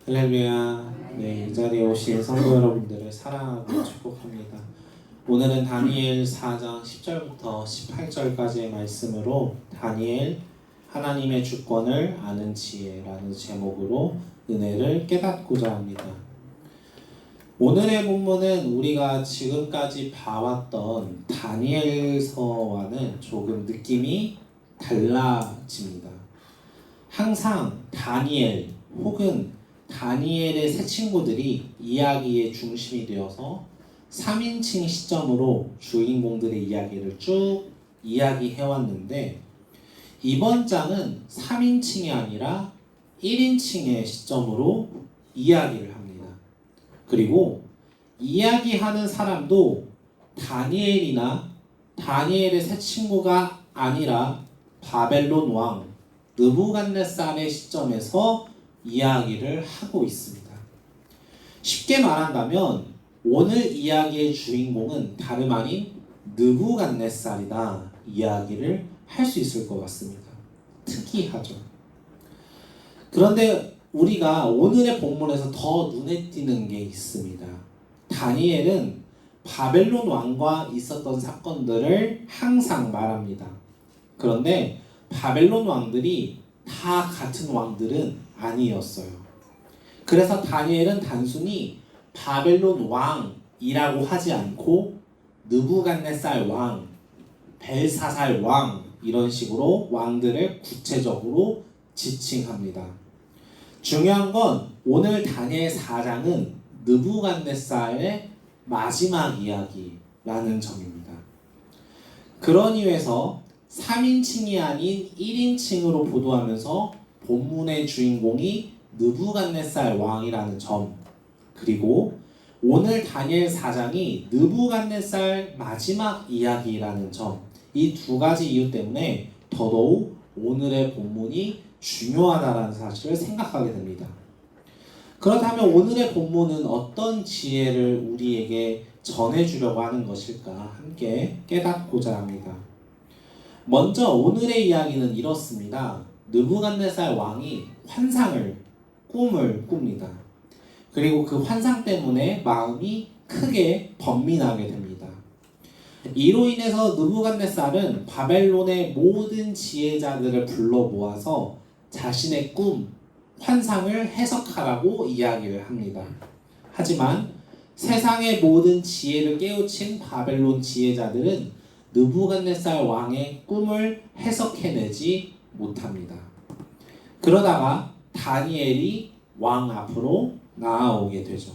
할렐루야. 네, 이 자리에 오신 성도 여러분들을 사랑하고 축복합니다. 오늘은 다니엘 4장 10절부터 18절까지의 말씀으로 다니엘 하나님의 주권을 아는 지혜라는 제목으로 은혜를 깨닫고자 합니다. 오늘의 본문은 우리가 지금까지 봐왔던 다니엘서와는 조금 느낌이 달라집니다. 항상 다니엘 혹은 다니엘의 세 친구들이 이야기의 중심이 되어서 3인칭 시점으로 주인공들의 이야기를 쭉 이야기해왔는데, 이번 장은 3인칭이 아니라 1인칭의 시점으로 이야기를 합니다. 그리고 이야기하는 사람도 다니엘이나 다니엘의 세 친구가 아니라 바벨론 왕 느부갓네살의 시점에서 이야기를 하고 있습니다. 쉽게 말한다면 오늘 이야기의 주인공은 다름 아닌 느부갓네살이다 이야기를 할 수 있을 것 같습니다. 특이하죠. 그런데 우리가 오늘의 본문에서 더 눈에 띄는 게 있습니다. 다니엘은 바벨론 왕과 있었던 사건들을 항상 말합니다. 그런데 바벨론 왕들이 다 같은 왕들은 아니었어요. 그래서 다니엘은 단순히 바벨론 왕이라고 하지 않고 느부갓네살 왕, 벨사살 왕 이런 식으로 왕들을 구체적으로 지칭합니다. 중요한 건 오늘 다니엘 4장은 느부갓네살의 마지막 이야기라는 점입니다. 그런 이유에서 3인칭이 아닌 1인칭으로 보도하면서 본문의 주인공이 느부갓네살 왕이라는 점, 그리고 오늘 다니엘 4장이 느부갓네살 마지막 이야기라는 점, 이 두 가지 이유 때문에 더더욱 오늘의 본문이 중요하다는 사실을 생각하게 됩니다. 그렇다면 오늘의 본문은 어떤 지혜를 우리에게 전해주려고 하는 것일까 함께 깨닫고자 합니다. 먼저 오늘의 이야기는 이렇습니다. 느부갓네살 왕이 꿈을 꿉니다. 그리고 그 환상 때문에 마음이 크게 번민하게 됩니다. 이로 인해서 느부갓네살은 바벨론의 모든 지혜자들을 불러 모아서 자신의 환상을 해석하라고 이야기를 합니다. 하지만 세상의 모든 지혜를 깨우친 바벨론 지혜자들은 느부갓네살 왕의 꿈을 해석해내지 못합니다. 그러다가 다니엘이 왕 앞으로 나아오게 되죠.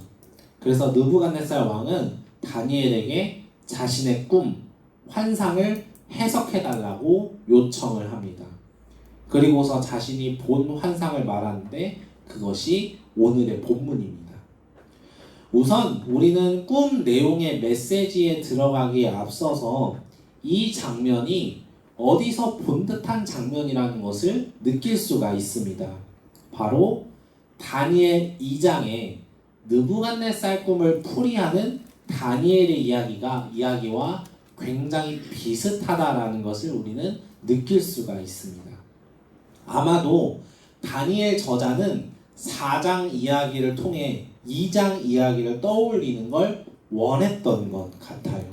그래서 느부갓네살 왕은 다니엘에게 자신의 환상을 해석해달라고 요청을 합니다. 그리고서 자신이 본 환상을 말하는데 그것이 오늘의 본문입니다. 우선 우리는 꿈 내용의 메시지에 들어가기에 앞서서 이 장면이 어디서 본 듯한 장면이라는 것을 느낄 수가 있습니다. 바로 다니엘 2장에 느부갓네살 꿈을 풀이하는 다니엘의 이야기와 굉장히 비슷하다라는 것을 우리는 느낄 수가 있습니다. 아마도 다니엘 저자는 4장 이야기를 통해 2장 이야기를 떠올리는 걸 원했던 것 같아요.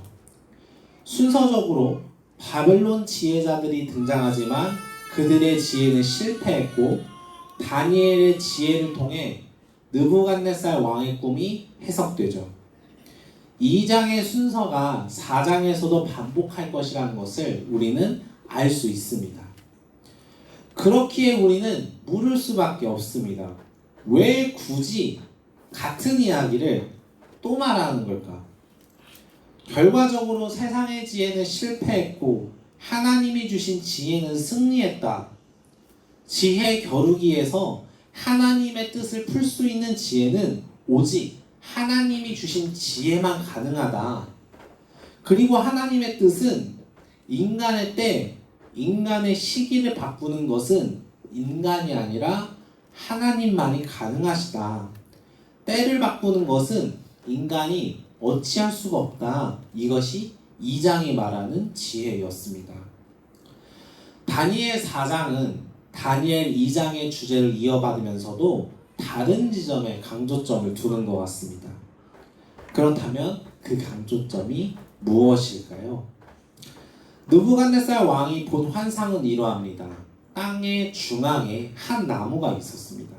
순서적으로 바벨론 지혜자들이 등장하지만 그들의 지혜는 실패했고 다니엘의 지혜를 통해 느부갓네살 왕의 꿈이 해석되죠. 2장의 순서가 4장에서도 반복할 것이라는 것을 우리는 알 수 있습니다. 그렇기에 우리는 물을 수밖에 없습니다. 왜 굳이 같은 이야기를 또 말하는 걸까? 결과적으로 세상의 지혜는 실패했고 하나님이 주신 지혜는 승리했다. 지혜 겨루기에서 하나님의 뜻을 풀 수 있는 지혜는 오직 하나님이 주신 지혜만 가능하다. 그리고 하나님의 뜻은 인간의 시기를 바꾸는 것은 인간이 아니라 하나님만이 가능하시다. 때를 바꾸는 것은 인간이 어찌할 수가 없다. 이것이 2장이 말하는 지혜였습니다. 다니엘 4장은 다니엘 2장의 주제를 이어받으면서도 다른 지점에 강조점을 두는 것 같습니다. 그렇다면 그 강조점이 무엇일까요? 느부갓네살 왕이 본 환상은 이러합니다. 땅의 중앙에 한 나무가 있었습니다.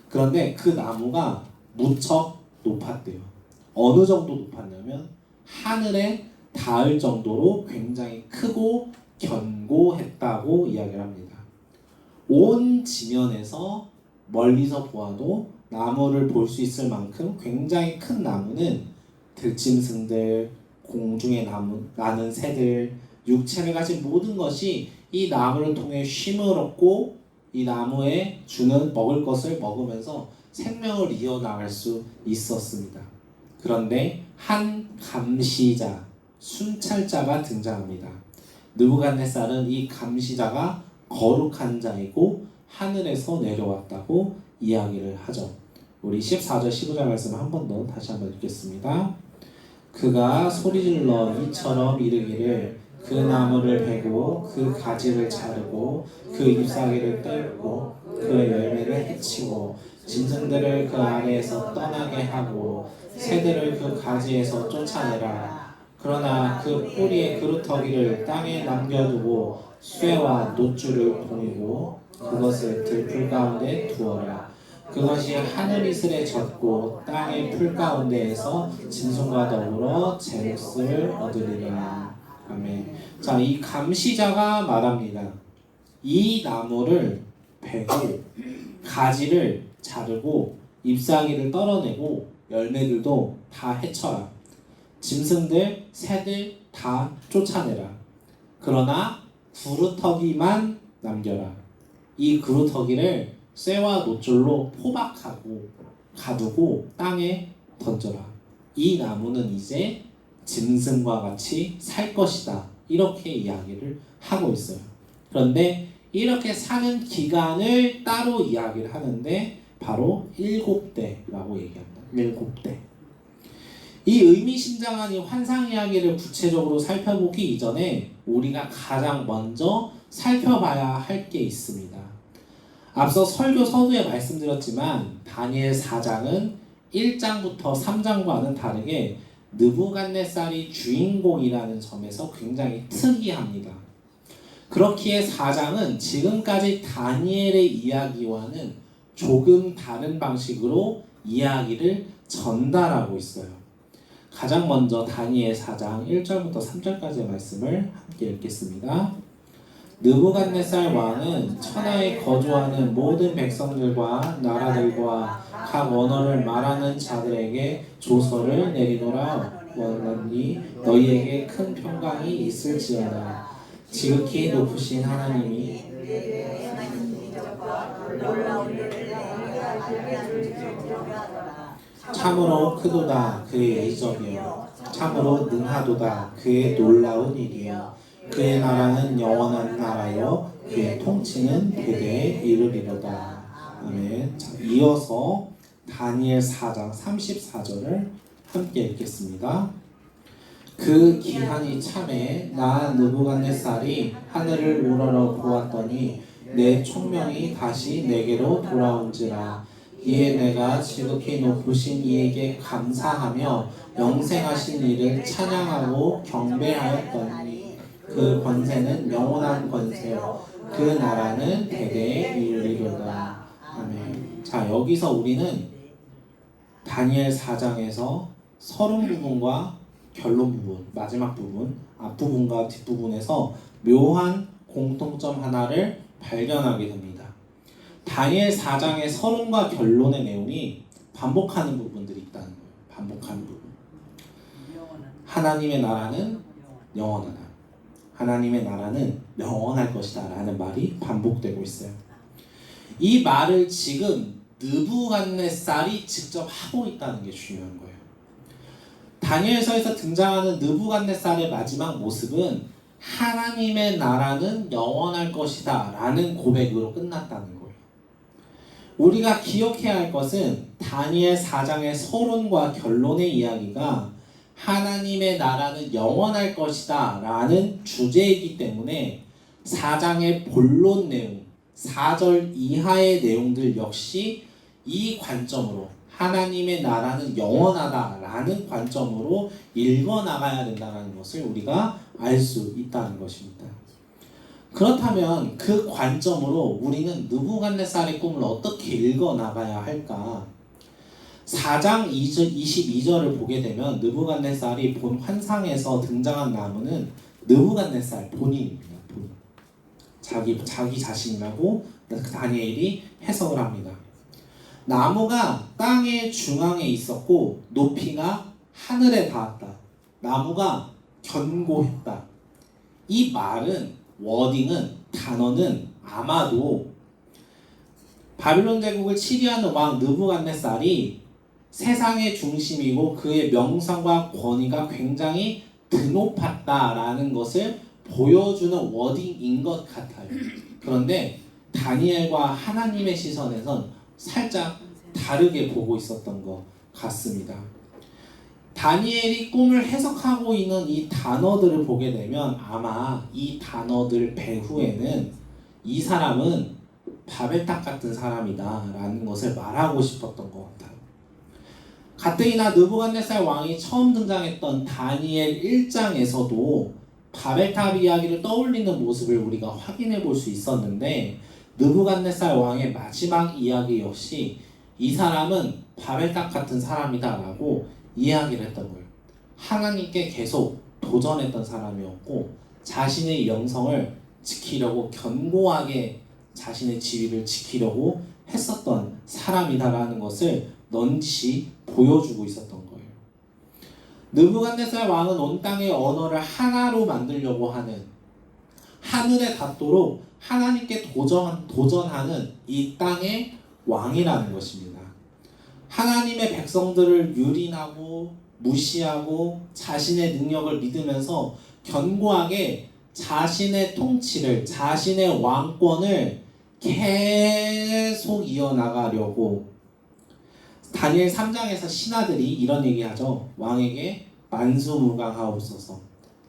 그런데 그 나무가 무척 높았대요. 어느 정도 높았냐면 하늘에 닿을 정도로 굉장히 크고 견고했다고 이야기를 합니다. 온 지면에서 멀리서 보아도 나무를 볼 수 있을 만큼 굉장히 큰 나무는 들짐승들, 공중에 나는 새들, 육체를 가진 모든 것이 이 나무를 통해 쉼을 얻고 이 나무에 주는 먹을 것을 먹으면서 생명을 이어나갈 수 있었습니다. 그런데 한 감시자, 순찰자가 등장합니다. 느부갓네살은 이 감시자가 거룩한 자이고 하늘에서 내려왔다고 이야기를 하죠. 우리 14절 15절 말씀 한 번 더 다시 한번 읽겠습니다. 그가 소리질러 이처럼 이르기를 그 나무를 베고 그 가지를 자르고 그 잎사귀를 떼고 그 열매를 해치고 짐승들을 그 아래에서 떠나게 하고 새들을 그 가지에서 쫓아내라. 그러나 그 뿌리의 그루터기를 땅에 남겨두고 쇠와 노줄을 봉이고 그것을 들풀 가운데 두어라. 그것이 하늘 이슬에 젖고 땅의 풀 가운데에서 짐승과 더불어 제 몫을 얻으리라. 아멘. 자, 이 감시자가 말합니다. 이 나무를 베고 가지를 자르고 잎사귀를 떨어내고 열매들도 다 해쳐라. 짐승들, 새들 다 쫓아내라. 그러나 그루터기만 남겨라. 이 그루터기를 쇠와 노줄로 포박하고 가두고 땅에 던져라. 이 나무는 이제 짐승과 같이 살 것이다. 이렇게 이야기를 하고 있어요. 그런데 이렇게 사는 기간을 따로 이야기를 하는데 바로 7대라고 얘기합니다. 7대. 이 의미심장한 이 환상 이야기를 구체적으로 살펴보기 이전에 우리가 가장 먼저 살펴봐야 할 게 있습니다. 앞서 설교 서두에 말씀드렸지만 다니엘 4장은 1장부터 3장과는 다르게 느부갓네살이 주인공이라는 점에서 굉장히 특이합니다. 그렇기에 4장은 지금까지 다니엘의 이야기와는 조금 다른 방식으로 이야기를 전달하고 있어요. 가장 먼저 다니엘 4장 1절부터 3절까지의 말씀을 함께 읽겠습니다. 느부갓네살 왕은 천하에 거주하는 모든 백성들과 나라들과 각 언어를 말하는 자들에게 조서를 내리노라. 원하니 너희에게 큰 평강이 있을지어다. 지극히 높으신 하나님이 참으로 크도다 그의 이적이요 참으로 능하도다 그의 놀라운 일이요 그의 나라는 영원한 나라요 그의 통치는 대대에 이르리로다. 아멘. 자, 이어서 다니엘 4장 34절을 함께 읽겠습니다. 그 기한이 참에 나 느부갓네살이 하늘을 우러러 보았더니 내 총명이 다시 내게로 돌아온지라. 이에 내가 지극히 높으신 이에게 감사하며 영생하신 이를 찬양하고 경배하였더니 그 권세는 영원한 권세요 그 나라는 대대에 이르리로다. 아멘. 자, 여기서 우리는 다니엘 4장에서 서론 부분과 결론 부분, 마지막 부분, 앞부분과 뒷부분에서 묘한 공통점 하나를 발견하게 됩니다. 다니엘 4장의 서론과 결론의 내용이 반복하는 부분들이 있다는 거예요. 반복하는 부분. 하나님의 나라는 영원하다. 하나님의 나라는 영원할 것이다 라는 말이 반복되고 있어요. 이 말을 지금 느부갓네살이 직접 하고 있다는 게 중요한 거예요. 다니엘서에서 등장하는 느부갓네살의 마지막 모습은 하나님의 나라는 영원할 것이다 라는 고백으로 끝났다는 거예요. 우리가 기억해야 할 것은 다니엘 4장의 서론과 결론의 이야기가 하나님의 나라는 영원할 것이다 라는 주제이기 때문에 4장의 본론 내용, 4절 이하의 내용들 역시 이 관점으로 하나님의 나라는 영원하다라는 관점으로 읽어나가야 된다는 것을 우리가 알 수 있다는 것입니다. 그렇다면 그 관점으로 우리는 느부갓네살의 꿈을 어떻게 읽어나가야 할까? 4장 22절을 보게 되면 느부갓네살이 본 환상에서 등장한 나무는 느부갓네살 본인입니다. 본인. 자기 자신이라고 다니엘이 해석을 합니다. 나무가 땅의 중앙에 있었고 높이가 하늘에 닿았다. 나무가 견고했다. 이 말은 워딩은 단어는 아마도 바빌론 제국을 치리하는 왕 느부갓네살이 세상의 중심이고 그의 명성과 권위가 굉장히 드높았다라는 것을 보여주는 워딩인 것 같아요. 그런데 다니엘과 하나님의 시선에선 살짝 다르게 보고 있었던 것 같습니다. 다니엘이 꿈을 해석하고 있는 이 단어들을 보게 되면 아마 이 단어들 배후에는 이 사람은 바벨탑 같은 사람이다 라는 것을 말하고 싶었던 것 같아요. 가뜩이나 느부갓네살 왕이 처음 등장했던 다니엘 1장에서도 바벨탑 이야기를 떠올리는 모습을 우리가 확인해 볼 수 있었는데 느부갓네살 왕의 마지막 이야기 역시 이 사람은 바벨탑 같은 사람이다 라고 이야기를 했던 거예요. 하나님께 계속 도전했던 사람이었고 자신의 영성을 지키려고 견고하게 자신의 지위를 지키려고 했었던 사람이다라는 것을 넌지시 보여주고 있었던 거예요. 느부갓네살 왕은 온 땅의 언어를 하나로 만들려고 하는 하늘에 닿도록 하나님께 도전하는 이 땅의 왕이라는 것입니다. 하나님의 백성들을 유린하고 무시하고 자신의 능력을 믿으면서 견고하게 자신의 통치를, 자신의 왕권을 계속 이어나가려고 다니엘 3장에서 신하들이 이런 얘기하죠. 왕에게 만수무강하옵소서.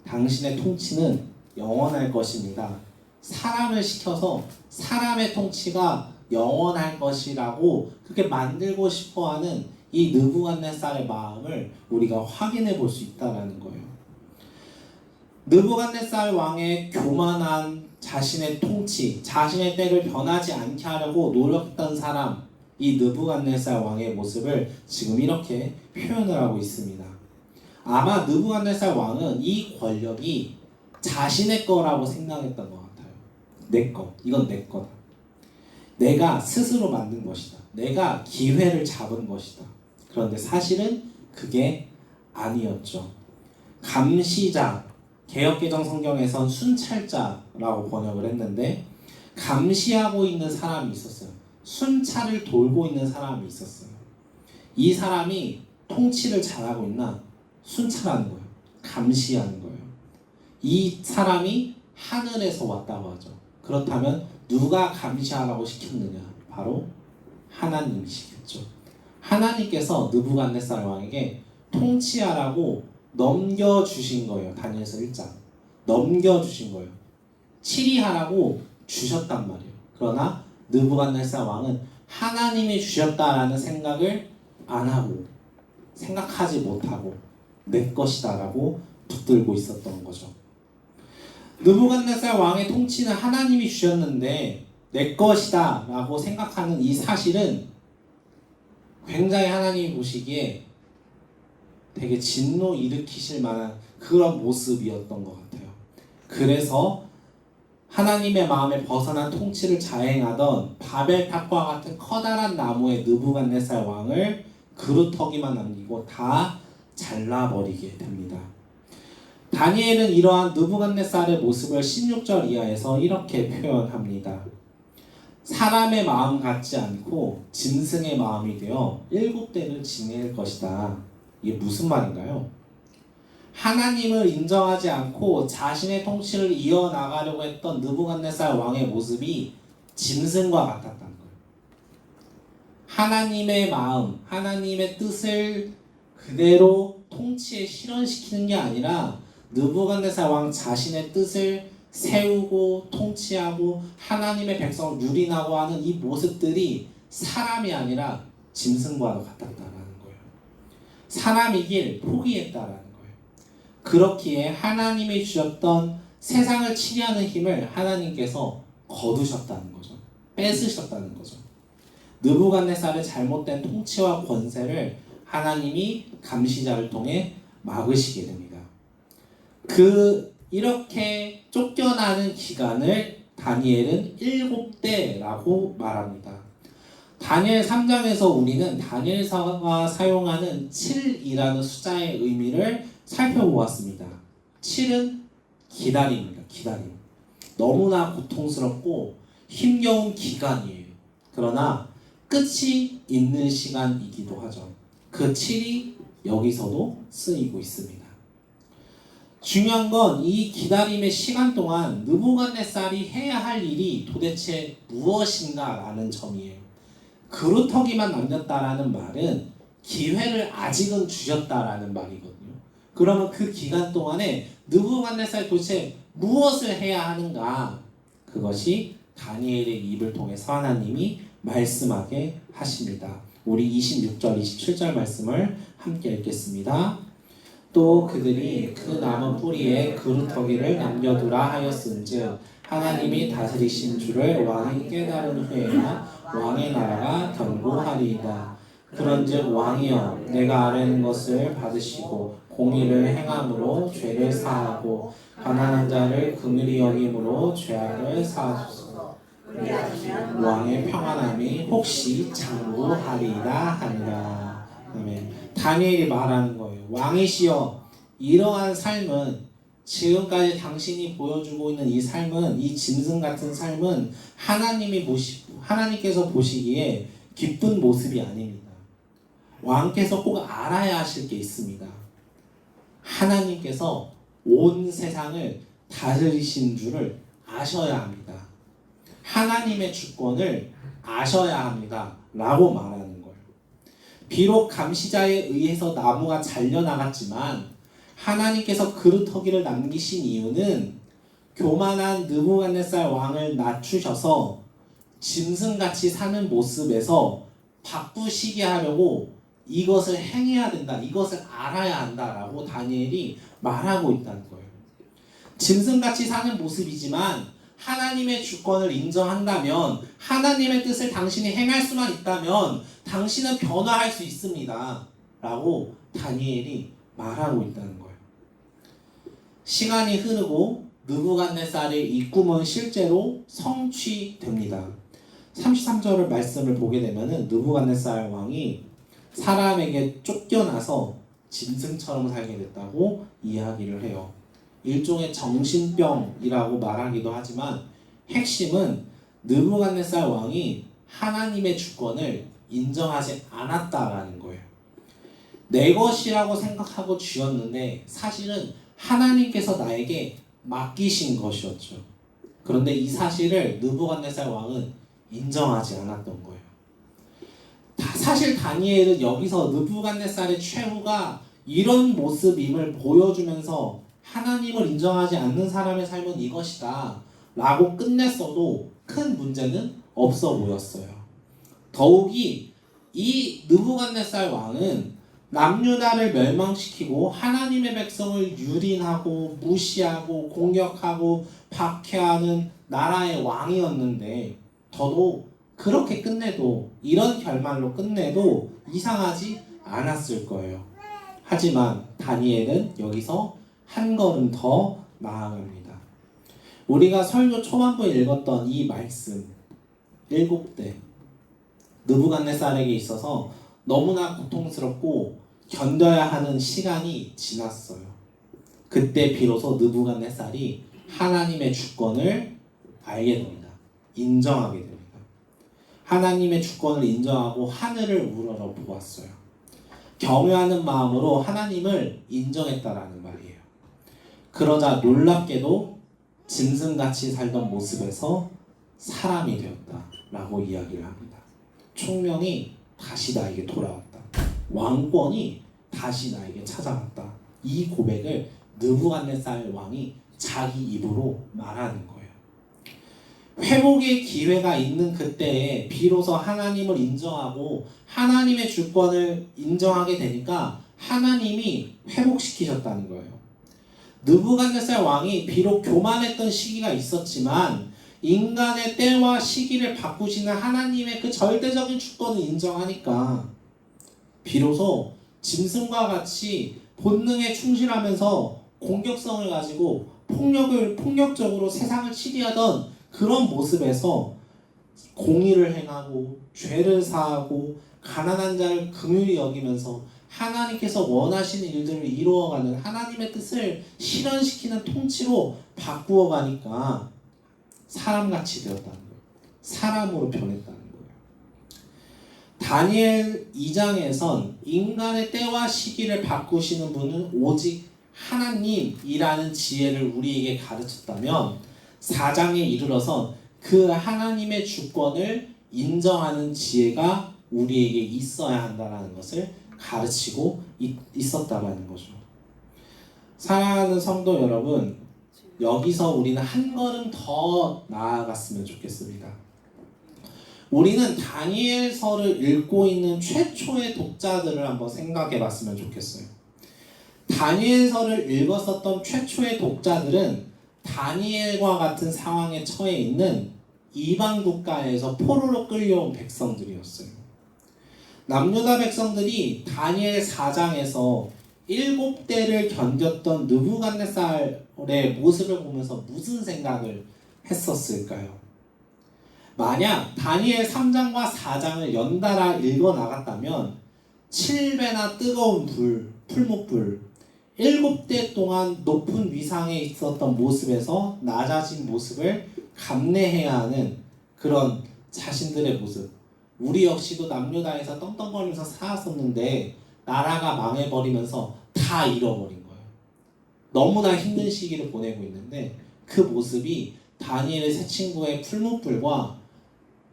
당신의 통치는 영원할 것입니다. 사람을 시켜서 사람의 통치가 영원할 것이라고 그렇게 만들고 싶어하는 이 느부갓네살의 마음을 우리가 확인해 볼 수 있다는 거예요. 느부갓네살 왕의 교만한 자신의 통치, 자신의 때를 변하지 않게 하려고 노력했던 사람, 이 느부갓네살 왕의 모습을 지금 이렇게 표현을 하고 있습니다. 아마 느부갓네살 왕은 이 권력이 자신의 거라고 생각했던 것 같아요. 내 거, 이건 내 거다. 내가 스스로 만든 것이다. 내가 기회를 잡은 것이다. 그런데 사실은 그게 아니었죠. 감시자, 개역개정 성경에선 순찰자라고 번역을 했는데 감시하고 있는 사람이 있었어요. 순찰을 돌고 있는 사람이 있었어요. 이 사람이 통치를 잘하고 있나? 순찰하는 거예요. 감시하는 거예요. 이 사람이 하늘에서 왔다고 하죠. 그렇다면 누가 감시하라고 시켰느냐? 바로 하나님이 시켰죠. 하나님께서 느부갓네살 왕에게 통치하라고 넘겨주신 거예요. 다니엘서 1장. 넘겨주신 거예요. 치리하라고 주셨단 말이에요. 그러나 느부갓네살 왕은 하나님이 주셨다라는 생각을 안 하고 생각하지 못하고 내 것이다 라고 붙들고 있었던 거죠. 느부갓네살 왕의 통치는 하나님이 주셨는데 내 것이다 라고 생각하는 이 사실은 굉장히 하나님이 보시기에 되게 진노 일으키실 만한 그런 모습이었던 것 같아요. 그래서 하나님의 마음에 벗어난 통치를 자행하던 바벨탑과 같은 커다란 나무의 느부갓네살 왕을 그루터기만 남기고 다 잘라버리게 됩니다. 다니엘은 이러한 느부갓네살의 모습을 16절 이하에서 이렇게 표현합니다. 사람의 마음 같지 않고 짐승의 마음이 되어 7대를 지낼 것이다. 이게 무슨 말인가요? 하나님을 인정하지 않고 자신의 통치를 이어나가려고 했던 느부갓네살 왕의 모습이 짐승과 같았다는 거예요. 하나님의 마음, 하나님의 뜻을 그대로 통치에 실현시키는 게 아니라 느부갓네살 왕 자신의 뜻을 세우고 통치하고 하나님의 백성을 유린하고 하는 이 모습들이 사람이 아니라 짐승과도 같았다라는 거예요. 사람이길 포기했다라는 거예요. 그렇기에 하나님이 주셨던 세상을 치료하는 힘을 하나님께서 거두셨다는 거죠. 뺏으셨다는 거죠. 느부갓네살의 잘못된 통치와 권세를 하나님이 감시자를 통해 막으시게 됩니다. 이렇게 쫓겨나는 기간을 다니엘은 7대라고 말합니다. 다니엘 3장에서 우리는 다니엘서가 사용하는 7이라는 숫자의 의미를 살펴보았습니다. 7은 기다림입니다. 기다림. 너무나 고통스럽고 힘겨운 기간이에요. 그러나 끝이 있는 시간이기도 하죠. 그 7이 여기서도 쓰이고 있습니다. 중요한 건 이 기다림의 시간 동안 느부갓네살이 해야 할 일이 도대체 무엇인가라는 점이에요. 그루터기만 남겼다라는 말은 기회를 아직은 주셨다라는 말이거든요. 그러면 그 기간 동안에 느부갓네살이 도대체 무엇을 해야 하는가? 그것이 다니엘의 입을 통해서 하나님이 말씀하게 하십니다. 우리 26절, 27절 말씀을 함께 읽겠습니다. 또 그들이 그 나무 뿌리에 그루터기를 남겨두라 하였은즉 하나님이 다스리신 줄을 왕이 깨달은 후에야 왕의 나라가 견고하리이다. 그런즉 왕이여 내가 아뢰는 것을 받으시고 공의를 행함으로 죄를 사하고 가난한 자를 긍휼히 여김으로 죄악을 사하소서. 왕의 평안함이 혹시 장구하리이다 하니라. 아멘. 다니엘이 말하는 거예요. 왕이시여, 이러한 삶은 지금까지 당신이 보여주고 있는 이 삶은, 이 짐승 같은 삶은 하나님께서 보시기에 기쁜 모습이 아닙니다. 왕께서 꼭 알아야 하실 게 있습니다. 하나님께서 온 세상을 다스리신 줄을 아셔야 합니다. 하나님의 주권을 아셔야 합니다. 라고 말하는 거예요. 비록 감시자에 의해서 나무가 잘려나갔지만 하나님께서 그루터기를 남기신 이유는 교만한 느부갓네살 왕을 낮추셔서 짐승같이 사는 모습에서 바꾸시게 하려고 이것을 행해야 된다, 이것을 알아야 한다라고 다니엘이 말하고 있다는 거예요. 짐승같이 사는 모습이지만 하나님의 주권을 인정한다면, 하나님의 뜻을 당신이 행할 수만 있다면 당신은 변화할 수 있습니다 라고 다니엘이 말하고 있다는 거예요. 시간이 흐르고 느부갓네살의 이 꿈은 실제로 성취됩니다. 33절의 말씀을 보게 되면은 느부갓네살 왕이 사람에게 쫓겨나서 짐승처럼 살게 됐다고 이야기를 해요. 일종의 정신병이라고 말하기도 하지만 핵심은 느부갓네살 왕이 하나님의 주권을 인정하지 않았다라는 거예요. 내 것이라고 생각하고 쥐었는데 사실은 하나님께서 나에게 맡기신 것이었죠. 그런데 이 사실을 느부갓네살 왕은 인정하지 않았던 거예요. 사실 다니엘은 여기서 느부갓네살의 최후가 이런 모습임을 보여주면서 하나님을 인정하지 않는 사람의 삶은 이것이다 라고 끝냈어도 큰 문제는 없어 보였어요. 더욱이 이 느부갓네살 왕은 남유다를 멸망시키고 하나님의 백성을 유린하고 무시하고 공격하고 박해하는 나라의 왕이었는데 더더욱 그렇게 끝내도, 이런 결말로 끝내도 이상하지 않았을 거예요. 하지만 다니엘은 여기서 한 걸음 더 나아갑니다. 우리가 설교 초반부에 읽었던 이 말씀 7대, 느부갓네살에게 있어서 너무나 고통스럽고 견뎌야 하는 시간이 지났어요. 그때 비로소 느부갓네살이 하나님의 주권을 알게 됩니다. 인정하게 됩니다. 하나님의 주권을 인정하고 하늘을 우러러 보았어요. 경외하는 마음으로 하나님을 인정했다라는 말이에요. 그러자 놀랍게도 짐승같이 살던 모습에서 사람이 되었다라고 이야기를 합니다. 총명이 다시 나에게 돌아왔다. 왕권이 다시 나에게 찾아왔다. 이 고백을 느부갓네살 왕이 자기 입으로 말하는 거예요. 회복의 기회가 있는 그때에 비로소 하나님을 인정하고 하나님의 주권을 인정하게 되니까 하나님이 회복시키셨다는 거예요. 느부갓네살 왕이 비록 교만했던 시기가 있었지만 인간의 때와 시기를 바꾸시는 하나님의 그 절대적인 주권을 인정하니까 비로소 짐승과 같이 본능에 충실하면서 공격성을 가지고 폭력적으로 세상을 치리하던 그런 모습에서 공의를 행하고 죄를 사하고 가난한 자를 긍휼히 여기면서 하나님께서 원하시는 일들을 이루어가는 하나님의 뜻을 실현시키는 통치로 바꾸어 가니까 사람같이 되었다는 거예요. 사람으로 변했다는 거예요. 다니엘 2장에선 인간의 때와 시기를 바꾸시는 분은 오직 하나님이라는 지혜를 우리에게 가르쳤다면 4장에 이르러서 그 하나님의 주권을 인정하는 지혜가 우리에게 있어야 한다는 것을 가르치고 있었다라는 거죠. 사랑하는 성도 여러분, 여기서 우리는 한 걸음 더 나아갔으면 좋겠습니다. 우리는 다니엘서를 읽고 있는 최초의 독자들을 한번 생각해 봤으면 좋겠어요. 다니엘서를 읽었었던 최초의 독자들은 다니엘과 같은 상황에 처해 있는 이방 국가에서 포로로 끌려온 백성들이었어요. 남유다 백성들이 다니엘 4장에서 7대를 견뎠던 느부갓네살의 모습을 보면서 무슨 생각을 했었을까요? 만약 다니엘 3장과 4장을 연달아 읽어 나갔다면 7배나 뜨거운 풀목불 7대 동안 높은 위상에 있었던 모습에서 낮아진 모습을 감내해야 하는 그런 자신들의 모습. 우리 역시도 남유다에서 떵떵거리면서 살았었는데 나라가 망해버리면서 다 잃어버린 거예요. 너무나 힘든 시기를 보내고 있는데 그 모습이 다니엘의 세 친구의 풀무불과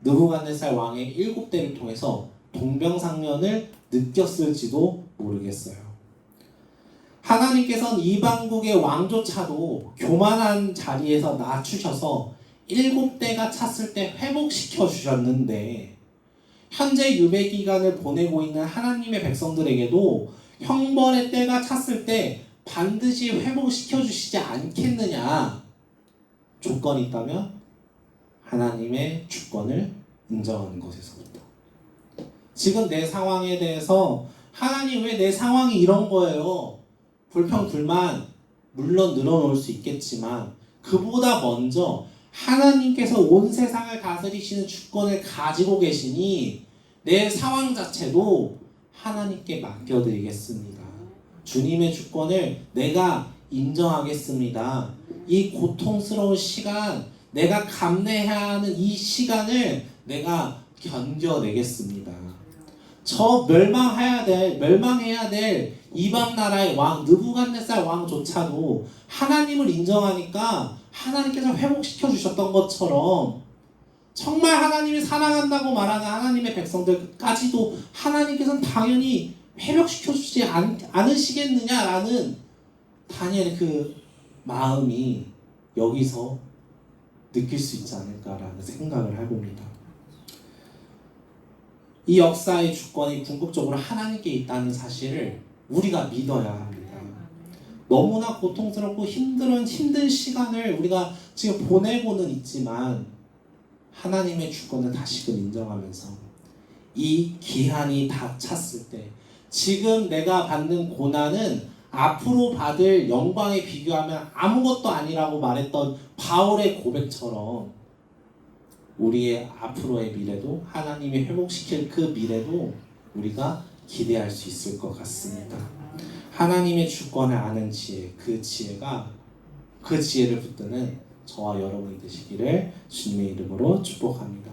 느부갓네살 왕의 7대를 통해서 동병상련을 느꼈을지도 모르겠어요. 하나님께서는 이방국의 왕조차도 교만한 자리에서 낮추셔서 7대가 찼을 때 회복시켜 주셨는데 현재 유배 기간을 보내고 있는 하나님의 백성들에게도 형벌의 때가 찼을 때 반드시 회복시켜 주시지 않겠느냐. 조건이 있다면 하나님의 주권을 인정하는 것에서부터. 지금 내 상황에 대해서 하나님 왜 내 상황이 이런 거예요? 불평 불만 물론 늘어놓을 수 있겠지만 그보다 먼저 하나님께서 온 세상을 다스리시는 주권을 가지고 계시니 내 상황 자체도 하나님께 맡겨드리겠습니다. 주님의 주권을 내가 인정하겠습니다. 이 고통스러운 시간, 내가 감내해야 하는 이 시간을 내가 견뎌내겠습니다. 저 멸망해야 될 이방 나라의 왕 느부갓네살 왕조차도 하나님을 인정하니까 하나님께서 회복시켜 주셨던 것처럼 정말 하나님이 사랑한다고 말하는 하나님의 백성들까지도 하나님께서는 당연히 회복시켜 주지 않으시겠느냐라는 다니엘의 그 마음이 여기서 느낄 수 있지 않을까라는 생각을 해봅니다. 이 역사의 주권이 궁극적으로 하나님께 있다는 사실을 우리가 믿어야 합니다. 너무나 고통스럽고 힘든 시간을 우리가 지금 보내고는 있지만 하나님의 주권을 다시금 인정하면서 이 기한이 다 찼을 때 지금 내가 받는 고난은 앞으로 받을 영광에 비교하면 아무것도 아니라고 말했던 바울의 고백처럼 우리의 앞으로의 미래도 하나님이 회복시킬 그 미래도 우리가 기대할 수 있을 것 같습니다. 하나님의 주권을 아는 지혜, 그 지혜를 붙드는 저와 여러분이 되시기를 주님의 이름으로 축복합니다.